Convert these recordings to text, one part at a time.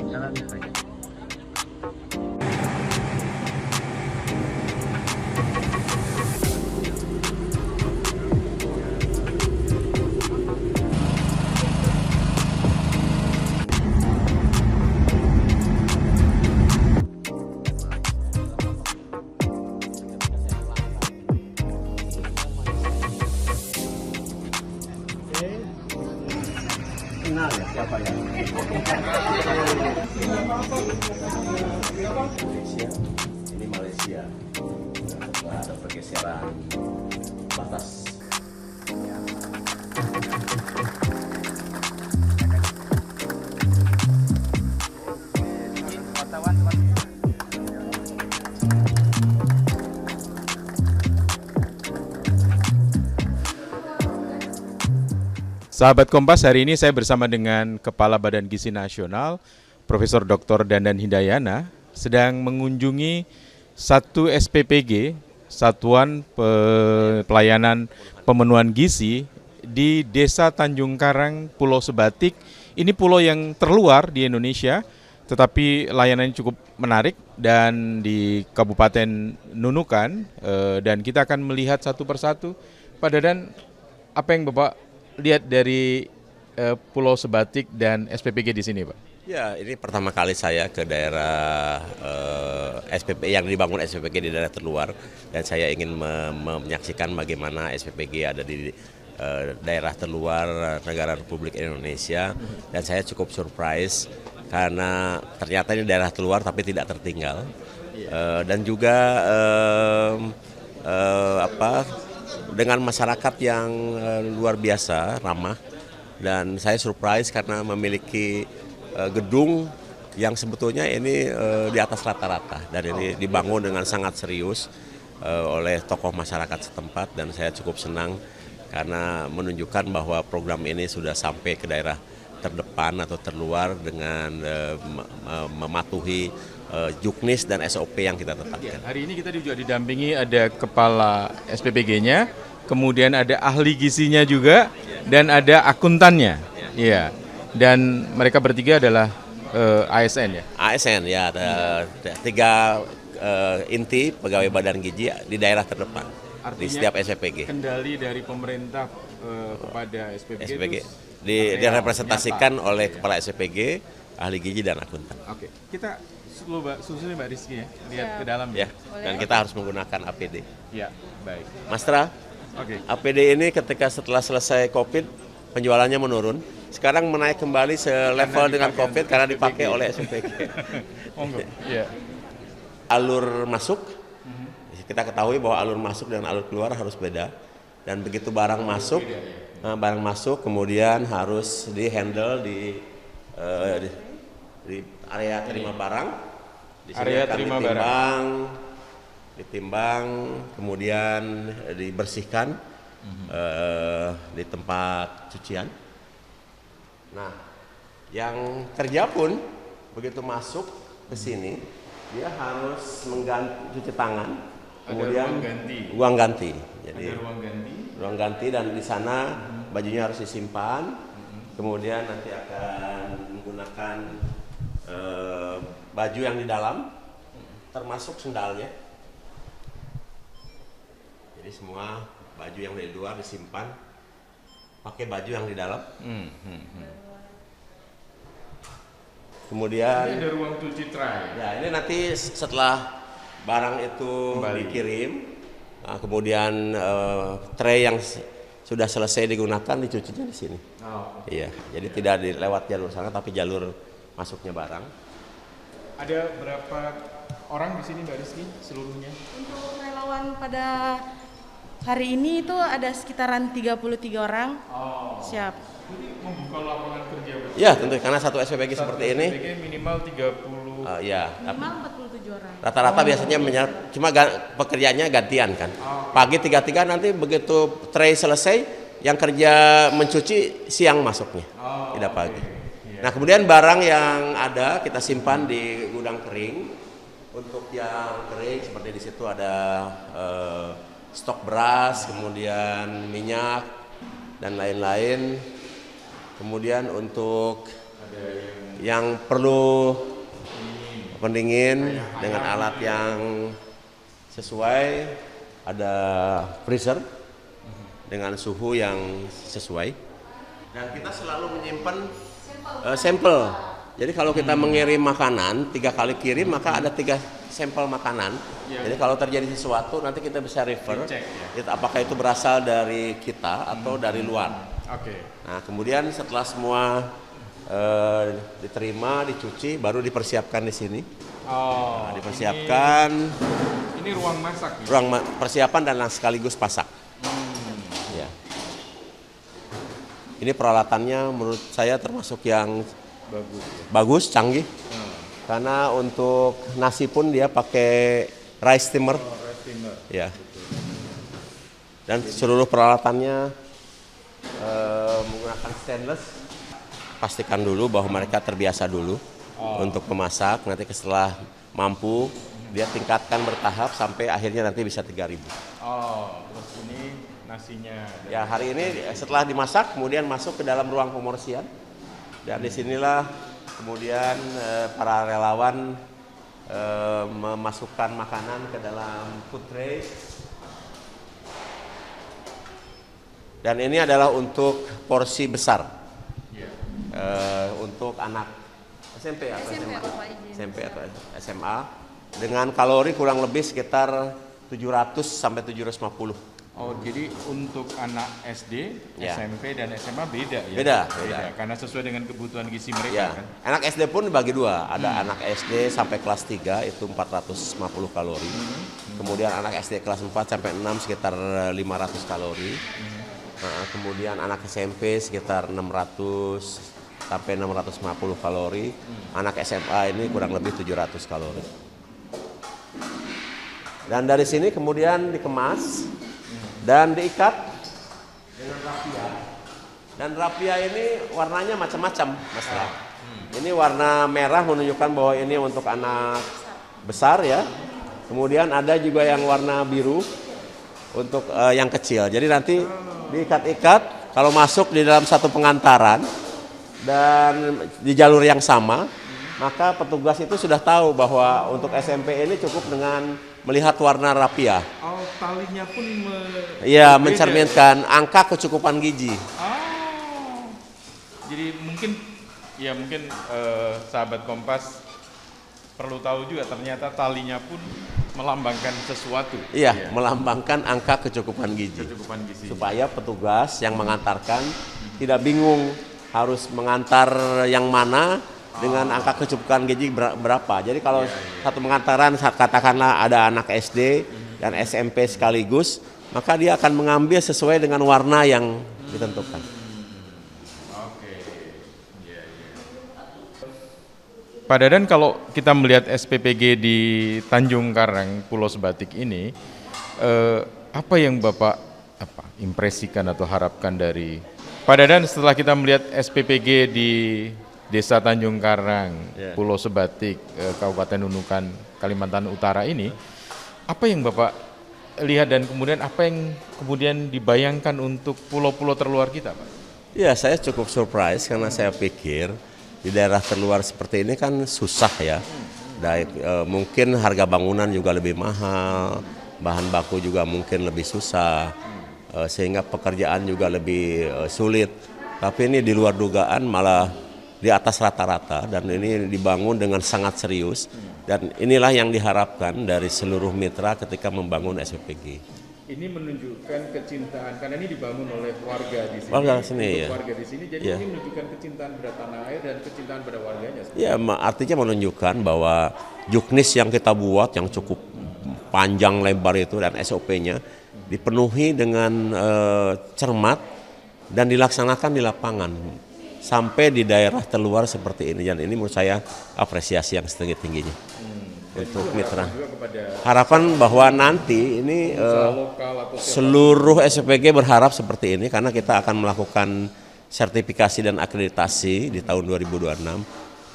Sangat banyak. Kenal ya siapa ya? Malaysia, ini Malaysia. Ada pergeseran batas. Sahabat Kompas, hari ini saya bersama dengan Kepala Badan Gizi Nasional, Profesor Dr. Dandan Hindayana, sedang mengunjungi satu SPPG, Satuan Pelayanan Pemenuhan Gizi di Desa Tanjung Karang, Pulau Sebatik. Ini pulau yang terluar di Indonesia, tetapi layanannya cukup menarik dan di Kabupaten Nunukan, dan kita akan melihat satu persatu. Pak Dadan, apa yang Bapak lihat dari Pulau Sebatik dan SPPG di sini, Pak? Ya, ini pertama kali saya ke daerah SPP yang dibangun SPPG di daerah terluar, dan saya ingin menyaksikan bagaimana SPPG ada di daerah terluar negara Republik Indonesia, dan saya cukup surprise karena ternyata ini daerah terluar tapi tidak tertinggal. Dan juga dengan masyarakat yang luar biasa ramah, dan saya surprise karena memiliki gedung yang sebetulnya ini di atas rata-rata, dan ini dibangun dengan sangat serius oleh tokoh masyarakat setempat, dan saya cukup senang karena menunjukkan bahwa program ini sudah sampai ke daerah terdepan atau terluar dengan mematuhi juknis dan SOP yang kita tetapkan. Hari ini kita juga didampingi ada kepala SPPG-nya, kemudian ada ahli gizinya juga, dan ada akuntannya. Iya. Dan mereka bertiga adalah ASN ya? ASN ya, ada tiga inti pegawai badan gizi di daerah terdepan. Artinya di setiap SPPG. Kendali dari pemerintah kepada SPPG itu direpresentasikan oleh kepala SPPG, ahli gizi dan akuntan. Oke, kita susun Mbak Rizky ya, lihat ke dalam ya. Dan kita harus menggunakan APD. Ya, baik. Mas Tra, APD ini setelah selesai COVID penjualannya menurun. Sekarang menaik kembali selevel dengan COVID karena dipakai oleh SPPG. Monggo. Iya. Alur masuk, kita ketahui bahwa alur masuk dan alur keluar harus beda. Dan begitu barang masuk, kemudian harus di-handle di area terima barang. Di sini area terima ditimbang, kemudian dibersihkan di tempat cucian. Nah, yang kerja pun begitu masuk ke sini, dia harus cuci tangan, kemudian ruang ganti. Jadi ada ruang ganti, dan di sana bajunya harus disimpan. Kemudian nanti akan menggunakan baju yang di dalam, termasuk sendalnya. Jadi semua baju yang dari luar disimpan, pakai baju yang di dalam. Kemudian ini ada ruang cuci tray. Ya, ini nanti setelah barang itu dikirim, nah, kemudian tray yang sudah selesai digunakan dicucinya di sini. Iya, jadi tidak lewat jalur sana tapi jalur masuknya barang. Ada berapa orang di sini Mbak Rizky seluruhnya? Untuk relawan pada hari ini itu ada sekitaran 33 orang. Siap. Jadi membuka lapangan kerja. Ya, tentu karena satu SPPG seperti ini. SPPG minimal 30. Ya. Minimal 47 orang. Rata-rata biasanya cuma pekerjaannya gantian kan. Pagi 3 nanti begitu tray selesai, yang kerja mencuci siang masuknya, tidak pagi. Nah, kemudian barang yang ada kita simpan di gudang kering. Untuk yang kering seperti di situ ada stok beras, kemudian minyak dan lain-lain. Kemudian untuk yang perlu pendingin dengan alat yang sesuai, ada freezer dengan suhu yang sesuai, dan kita selalu menyimpan sampel. Jadi kalau kita mengirim makanan 3 kali kirim, maka ada 3 sampel makanan. Jadi kalau terjadi sesuatu nanti kita bisa refer, apakah itu berasal dari kita atau dari luar. Nah kemudian setelah semua diterima, dicuci, baru dipersiapkan di sini. Nah, dipersiapkan. Ini ruang masak. Ya? Ruang persiapan dan sekaligus pasak. Ya. Ini peralatannya menurut saya termasuk yang bagus, canggih. Karena untuk nasi pun dia pakai rice steamer. Ya. Dan seluruh peralatannya menggunakan stainless. Pastikan dulu bahwa mereka terbiasa dulu untuk memasak. Nanti setelah mampu, dia tingkatkan bertahap sampai akhirnya nanti bisa 3.000. Terus ini nasinya. Ya, hari ini setelah dimasak, kemudian masuk ke dalam ruang pemorsian. Dan disinilah kemudian para relawan memasukkan makanan ke dalam food tray. Dan ini adalah untuk porsi besar. Untuk anak SMP atau SMA? SMP atau SMA dengan kalori kurang lebih sekitar 700 sampai 750. Jadi untuk anak SD, SMP dan SMA beda ya? Beda. Karena sesuai dengan kebutuhan gizi mereka kan? Anak SD pun dibagi 2. Ada anak SD sampai kelas 3 itu 450 kalori. Kemudian anak SD kelas 4 sampai 6 sekitar 500 kalori. Kemudian anak SMP sekitar 600 sampai 650 kalori. Anak SMA ini kurang lebih 700 kalori. Dan dari sini kemudian dikemas dan diikat dengan rapia. Dan rapia ini warnanya macam-macam, Mas. Ini warna merah menunjukkan bahwa ini untuk anak besar ya. Kemudian ada juga yang warna biru untuk yang kecil. Jadi nanti diikat-ikat, kalau masuk di dalam satu pengantaran dan di jalur yang sama, maka petugas itu sudah tahu bahwa untuk SMP ini cukup dengan melihat warna rapia. Talinya pun mencerminkan angka kecukupan gizi. Jadi mungkin sahabat Kompas perlu tahu juga ternyata talinya pun melambangkan sesuatu. Melambangkan angka kecukupan gizi. Supaya petugas yang mengantarkan tidak bingung harus mengantar yang mana dengan angka kecukupan gizi berapa. Jadi kalau satu pengantaran katakanlah ada anak SD dan SMP sekaligus, maka dia akan mengambil sesuai dengan warna yang ditentukan. Pak Dadan, kalau kita melihat SPPG di Tanjung Karang, Pulau Sebatik ini, apa yang Bapak impresikan atau harapkan dari Pak Dadan setelah kita melihat SPPG di Desa Tanjung Karang, Pulau Sebatik, Kabupaten Nunukan, Kalimantan Utara ini, apa yang Bapak lihat dan kemudian apa yang kemudian dibayangkan untuk pulau-pulau terluar kita, Pak? Ya, saya cukup surprise karena saya pikir di daerah terluar seperti ini kan susah ya. Mungkin harga bangunan juga lebih mahal, bahan baku juga mungkin lebih susah, sehingga pekerjaan juga lebih sulit. Tapi ini di luar dugaan malah di atas rata-rata dan ini dibangun dengan sangat serius. Dan inilah yang diharapkan dari seluruh mitra ketika membangun SPPG. Ini menunjukkan kecintaan karena ini dibangun oleh warga di sini. Warga di sini, jadi ini menunjukkan kecintaan pada tanah air dan kecintaan pada warganya. Ya, artinya menunjukkan bahwa juknis yang kita buat yang cukup panjang lebar itu dan SOP-nya dipenuhi dengan cermat dan dilaksanakan di lapangan sampai di daerah terluar seperti ini. Dan ini menurut saya apresiasi yang setinggi-tingginya. Untuk mitra. Harapan bahwa nanti ini seluruh SPPG berharap seperti ini karena kita akan melakukan sertifikasi dan akreditasi di tahun 2026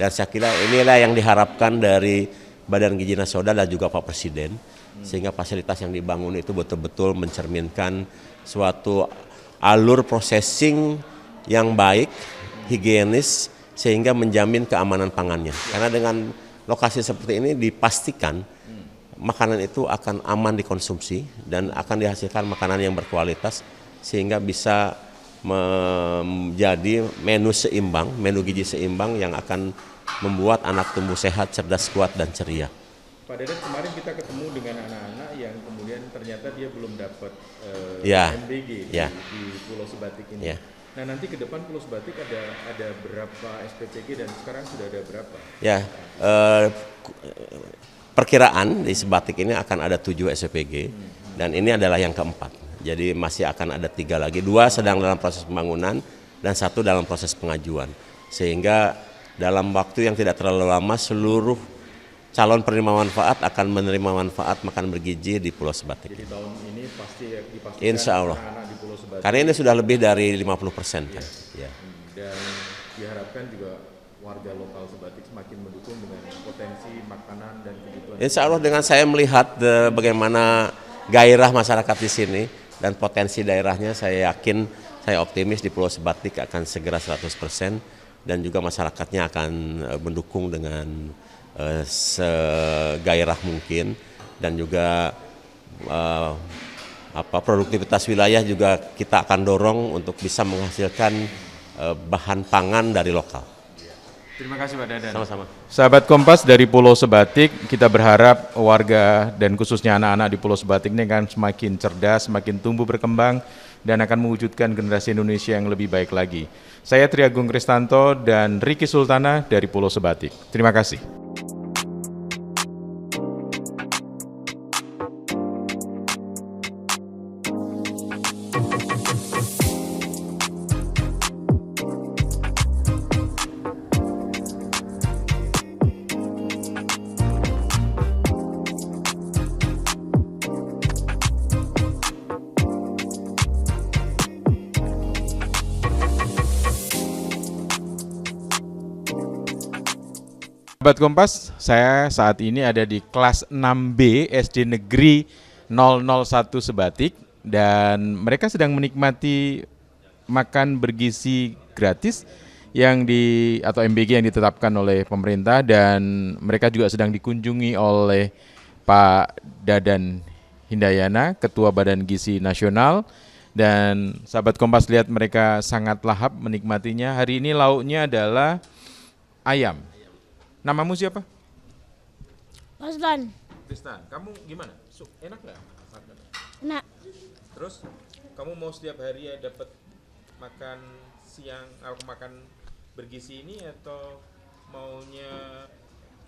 dan saya kira inilah yang diharapkan dari Badan Gizi Nasional dan juga Pak Presiden sehingga fasilitas yang dibangun itu betul-betul mencerminkan suatu alur processing yang baik, higienis sehingga menjamin keamanan pangannya. Karena dengan lokasi seperti ini dipastikan makanan itu akan aman dikonsumsi dan akan dihasilkan makanan yang berkualitas sehingga bisa menjadi menu seimbang, menu gizi seimbang yang akan membuat anak tumbuh sehat, cerdas, kuat, dan ceria. Pak Dadan, kemarin kita ketemu dengan anak-anak yang kemudian ternyata dia belum dapat Ya. MBG Ya. di Pulau Sebatik ini. Ya. Nah, nanti ke depan Pulau Sebatik ada berapa SPPG dan sekarang sudah ada berapa? Ya, perkiraan di Sebatik ini akan ada 7 SPPG dan ini adalah yang keempat. Jadi masih akan ada 3 lagi, 2 sedang dalam proses pembangunan dan 1 dalam proses pengajuan. Sehingga dalam waktu yang tidak terlalu lama seluruh calon penerima manfaat akan menerima manfaat makan bergizi di Pulau Sebatik. Jadi tahun ini pasti dipastikan Insya Allah. anak-anak di Pulau Sebatik. Karena ini sudah lebih dari 50% kan. Ya. Dan diharapkan juga warga lokal Sebatik semakin mendukung dengan potensi makanan dan kebutuhan. Insya Allah dengan saya melihat bagaimana gairah masyarakat di sini dan potensi daerahnya, saya yakin, saya optimis di Pulau Sebatik akan segera 100% dan juga masyarakatnya akan mendukung dengan segairah mungkin dan juga produktivitas wilayah juga kita akan dorong untuk bisa menghasilkan bahan pangan dari lokal. Terima kasih Pak Dadan. Sama-sama. Sahabat Kompas dari Pulau Sebatik, kita berharap warga dan khususnya anak-anak di Pulau Sebatik ini akan semakin cerdas, semakin tumbuh berkembang, dan akan mewujudkan generasi Indonesia yang lebih baik lagi. Saya Tri Agung Kristanto dan Riki Sultana dari Pulau Sebatik. Terima kasih. Sahabat Kompas, saya saat ini ada di kelas 6B SD Negeri 001 Sebatik dan mereka sedang menikmati makan bergizi gratis atau MBG yang ditetapkan oleh pemerintah, dan mereka juga sedang dikunjungi oleh Pak Dadan Hindayana, Ketua Badan Gizi Nasional, dan sahabat Kompas lihat mereka sangat lahap menikmatinya. Hari ini lauknya adalah ayam. Namamu siapa? Oslan. Tristan. Kamu gimana? Enak nggak? Enak. Terus kamu mau setiap hari ya dapat makan siang atau makan bergizi ini, atau maunya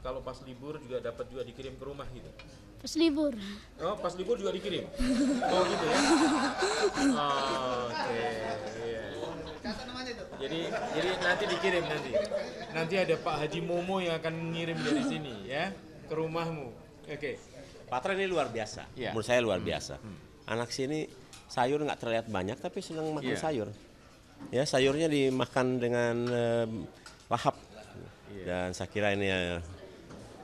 kalau pas libur juga dapat juga dikirim ke rumah gitu? Pas libur. Oh, pas libur juga dikirim? Oh gitu ya? Oke. Iya. Jadi nanti dikirim nanti. Nanti ada Pak Haji Momo yang akan ngirim dari sini ya ke rumahmu. Oke. Patra ini luar biasa. Ya. Menurut saya luar biasa. Anak sini sayur nggak terlihat banyak tapi senang makan sayur. Ya, sayurnya dimakan dengan lahap. Dan saya kira ini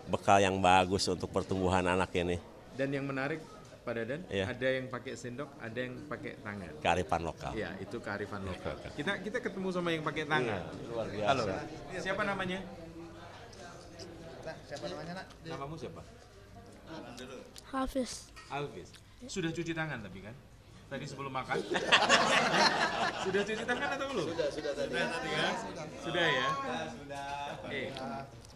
bekal yang bagus untuk pertumbuhan anak ini. Dan yang menarik Pak Dadan, Iya. ada yang pakai sendok, ada yang pakai tangan. Kearifan lokal. Ya, itu kearifan lokal. Kita ketemu sama yang pakai tangan. Luar biasa. Halo. Siapa namanya? Siapa namanya, Nak? Namamu siapa? Hafiz. Alvis. Sudah cuci tangan tapi kan? Tadi sebelum makan? Sudah cuci tangan atau belum? Sudah tadi. Sudah ya? Sudah.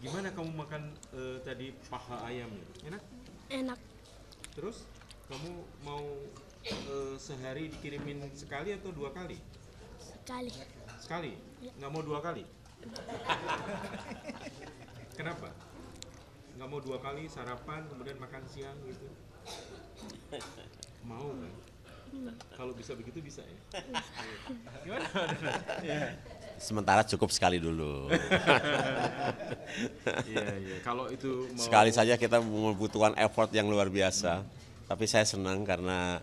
Gimana kamu makan tadi paha ayam? Enak? Enak. Terus kamu mau sehari dikirimin sekali atau 2 kali? Sekali. Sekali? Nggak mau 2 kali? Kenapa? Nggak mau 2 kali sarapan kemudian makan siang gitu? Mau kan? Kalau bisa begitu bisa ya? Gimana? Sementara cukup sekali dulu. Iya. Kalau itu mau... Sekali saja kita membutuhkan effort yang luar biasa. Tapi saya senang karena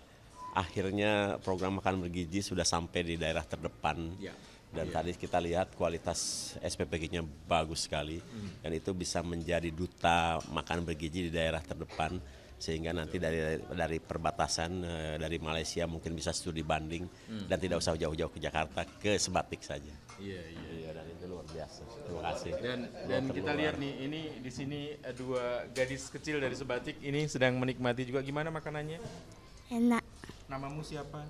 akhirnya program makan bergizi sudah sampai di daerah terdepan. Ya. Dan tadi kita lihat kualitas SPPG-nya bagus sekali. Dan itu bisa menjadi duta makan bergizi di daerah terdepan. Sehingga nanti dari perbatasan dari Malaysia mungkin bisa studi banding dan tidak usah jauh-jauh ke Jakarta, ke Sebatik saja. Iya. Dan itu luar luar biasa. Terima kasih. Dan kita lihat nih, ini di sini dua gadis kecil dari Sebatik ini sedang menikmati juga. Gimana makanannya? Enak. Namamu siapa?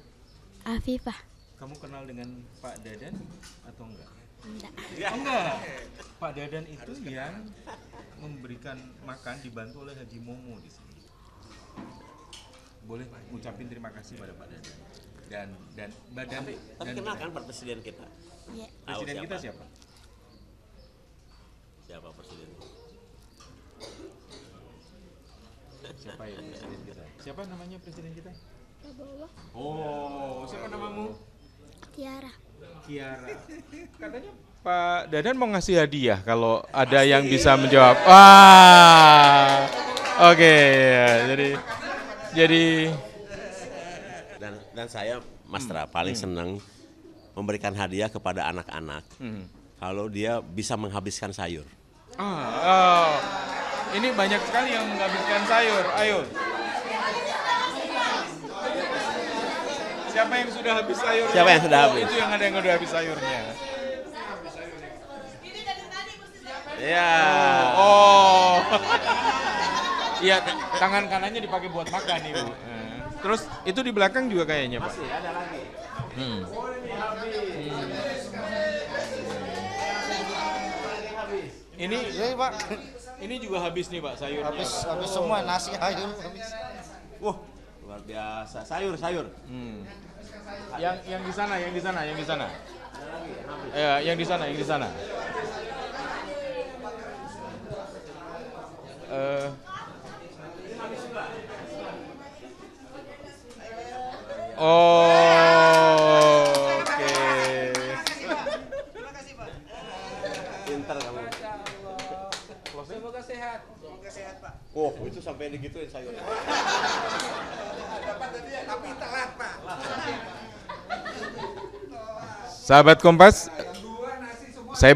Afifah. Kamu kenal dengan Pak Dadan atau enggak? Enggak. Oh, enggak. Pak Dadan itu yang memberikan makan dibantu oleh Haji Momo di sini. Boleh ngucapin terima kasih pada Pak Dadan. Dan badan Tapi kenal kan Pak Presiden kita? Iya. Presiden Tahu kita siapa? Siapa Presiden? Siapa ya presiden kita? Siapa namanya presiden kita? Prabowo. Oh, siapa namamu? Tiara. Kiara. Katanya Pak Dadan mau ngasih hadiah kalau ada yang bisa menjawab. Wah. Oke, ya. Jadi Dan saya Mas Tra paling senang memberikan hadiah kepada anak-anak kalau dia bisa menghabiskan sayur. Ini banyak sekali yang menghabiskan sayur. Ayo. Siapa yang sudah habis sayurnya? Siapa yang sudah habis? Itu yang ada yang udah habis sayurnya. Iya. Oh. Iya, tangan kanannya dipakai buat makan Ibu. Terus itu di belakang juga kayaknya, Pak. Masih ada lagi. Ini Pak. Ini juga habis nih, Pak, sayurnya. Habis semua nasi sayur habis. Wah, luar biasa. Sayur. Yang di sana. Ya, yang di sana. Oke. Pintar kamu. Semoga sehat. Pak. Oh, itu sampai digituin sayur. Tapi telat, Pak. Sahabat Kompas, saya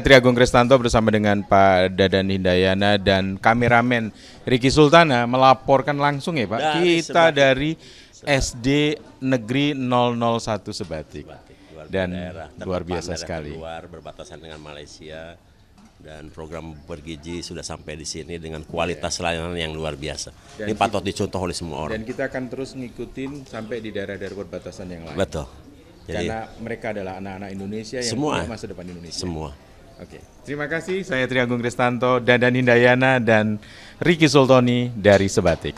Tri Agung Kristanto bersama dengan Pak Dadan Hindayana dan kameramen Ricky Sultana melaporkan langsung ya Pak, kita dari SD Negeri 001 Sebatik. Dan luar biasa sekali. Berbatasan dengan Malaysia dan program bergizi sudah sampai di sini dengan kualitas layanan yang luar biasa. Ini patut dicontoh oleh semua orang. Dan kita akan terus ngikutin sampai di daerah-daerah perbatasan yang lain. Betul. Jadi, karena mereka adalah anak-anak Indonesia yang semua, punya masa depan Indonesia. Semua. Oke, terima kasih. Saya Tri Agung Kristanto, Dadan Hindayana, dan Ricky Sultoni dari Sebatik.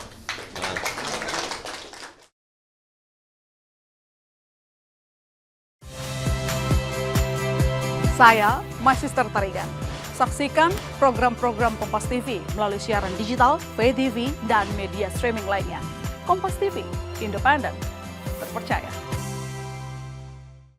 Saya Magister Tarigan. Saksikan program-program Kompas TV melalui siaran digital, pay TV, dan media streaming lainnya. Kompas TV, independen, terpercaya.